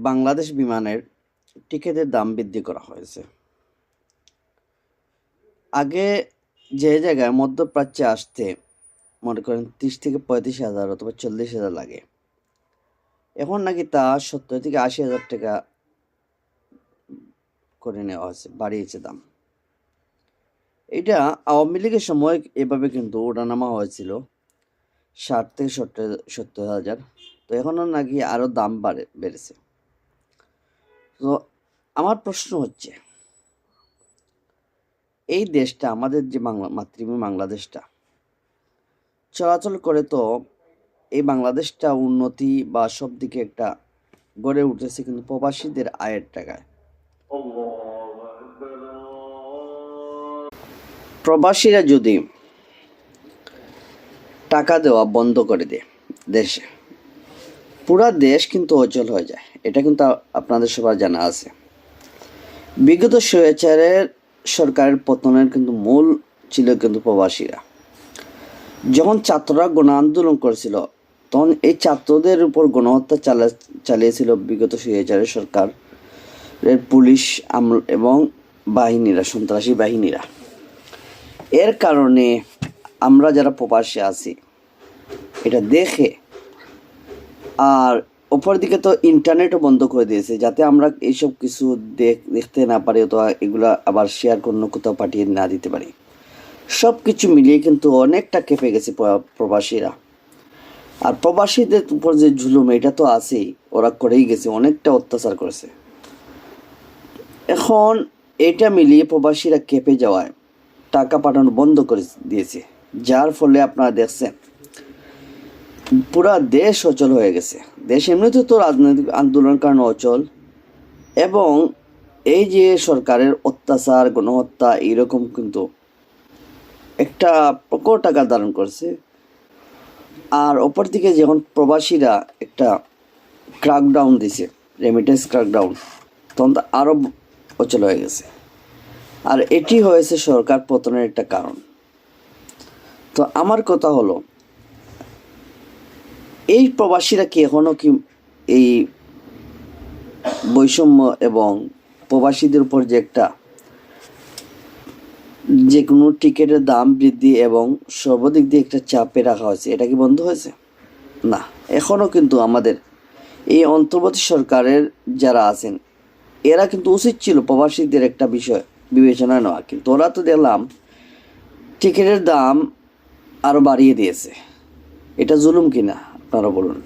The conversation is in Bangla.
বাংলাদেশ বিমানের টিকিটের দাম বৃদ্ধি করা হয়েছে। আগে যে জায়গায় মধ্যপ্রাচ্যে আসতে মনে করেন 30 থেকে 35,000 অথবা 40,000 লাগে, এখন নাকি তা 70 থেকে 80,000 টাকা করে নেওয়া হয়েছে, বাড়িয়েছে দাম। এটা আওয়ামী লীগের সময় এভাবে কিন্তু ওঠানামা হয়েছিল 60 থেকে 70,000। তো এখনও নাকি আরও দাম বেড়েছে। তো আমার প্রশ্ন হচ্ছে, এই দেশটা আমাদের যে মাতৃভূমি বাংলাদেশটা চলাচল করে, তো এই বাংলাদেশটা উন্নতি বা সব দিকে একটা গড়ে উঠেছে কিন্তু প্রবাসীদের আয়ের টাকায়। প্রবাসীরা যদি টাকা দেওয়া বন্ধ করে দেয় দেশে, পুরা দেশ কিন্তু অচল হয়ে যায়। এটা কিন্তু আপনাদের সবার জানা আছে। বিগত স্বৈরাচারের সরকারের পতনের কিন্তু মূল ছিল কিন্তু প্রবাসীরা। যখন ছাত্ররা গণ আন্দোলন করেছিল, তখন এই ছাত্রদের উপর গণহত্যা চালিয়েছিল বিগত স্বৈরাচারের সরকারের পুলিশ এবং বাহিনীরা, সন্ত্রাসী বাহিনীরা। এর কারণে আমরা যারা প্রবাসী আছি এটা দেখে, আর অপরদিকে তো ইন্টারনেটও বন্ধ করে দিয়েছে, যাতে আমরা এইসব কিছু দেখতে না পারি অথবা এগুলা আবার শেয়ার করে কোথাও পাঠিয়ে না দিতে পারি। সব কিছু মিলিয়ে কিন্তু অনেকটা কেঁপে গেছে প্রবাসীরা। আর প্রবাসীদের উপর যে জুলুম, এটা তো আছেই, ওরা করেই গেছে, অনেকটা অত্যাচার করেছে। এখন এটা মিলিয়ে প্রবাসীরা কেঁপে যাওয়ায় টাকা পাঠানো বন্ধ করে দিয়েছে, যার ফলে আপনারা দেখছেন পুরা দেশ অচল হয়ে গেছে। দেশ এমনিতে তো রাজনৈতিক আন্দোলনের কারণে অচল, এবং এই যে সরকারের অত্যাচার, গণহত্যা এইরকম কিন্তু একটা প্রকট আকার ধারণ করছে। আর অপরদিকে যখন প্রবাসীরা একটা ক্র্যাকডাউন দিছে, রেমিটেন্স ক্র্যাকডাউন, তখন তো আরও অচল হয়ে গেছে। আর এটি হয়েছে সরকার পতনের একটা কারণ। তো আমার কথা হলো, এই প্রবাসীরা কি এখনও কি এই বৈষম্য এবং প্রবাসীদের উপর যে একটা যে কোনো টিকিটের দাম বৃদ্ধি এবং সর্বদিক দিয়ে একটা চাপে রাখা হয়েছে, এটা কি বন্ধ হয়েছে? না, এখনও কিন্তু আমাদের এই অন্তর্বর্তী সরকারের যারা আছেন, এরা কিন্তু উচিত ছিল প্রবাসীদের একটা বিষয় বিবেচনা নেওয়া, কিন্তু ওরা তো দেখলাম টিকিটের দাম আরও বাড়িয়ে দিয়েছে। এটা জুলুম কিনা আপনারা বলুন।